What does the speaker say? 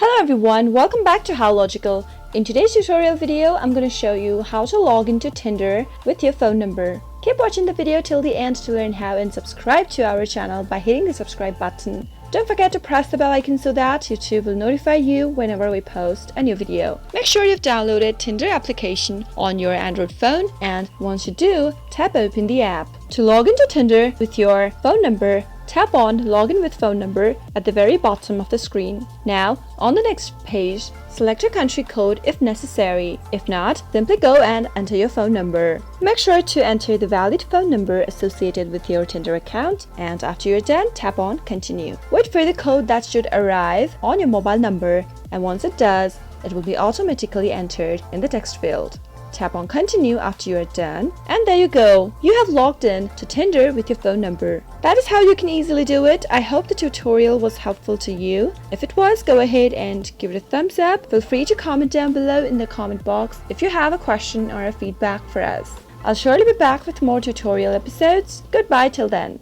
Hello everyone, welcome back to How Logical. In today's tutorial video, I'm going to show you how to log into Tinder with your phone number. Keep watching the video till the end to learn how, and subscribe to our channel by hitting the subscribe button. Don't forget to press the bell icon so that YouTube will notify you whenever we post a new video. Make sure you've downloaded Tinder application on your Android phone, and once you do, tap open the app. To log into Tinder with your phone number, tap on Login with Phone Number at the very bottom of the screen. Now, on the next page, select your country code if necessary. If not, simply go and enter your phone number. Make sure to enter the valid phone number associated with your Tinder account, and after you're done, tap on Continue. Wait for the code that should arrive on your mobile number, and once it does, it will be automatically entered in the text field. Tap on Continue after you are done, and there you go! You have logged in to Tinder with your phone number. That is how you can easily do it. I hope the tutorial was helpful to you. If it was, go ahead and give it a thumbs up. Feel free to comment down below in the comment box if you have a question or a feedback for us. I'll surely be back with more tutorial episodes. Goodbye till then.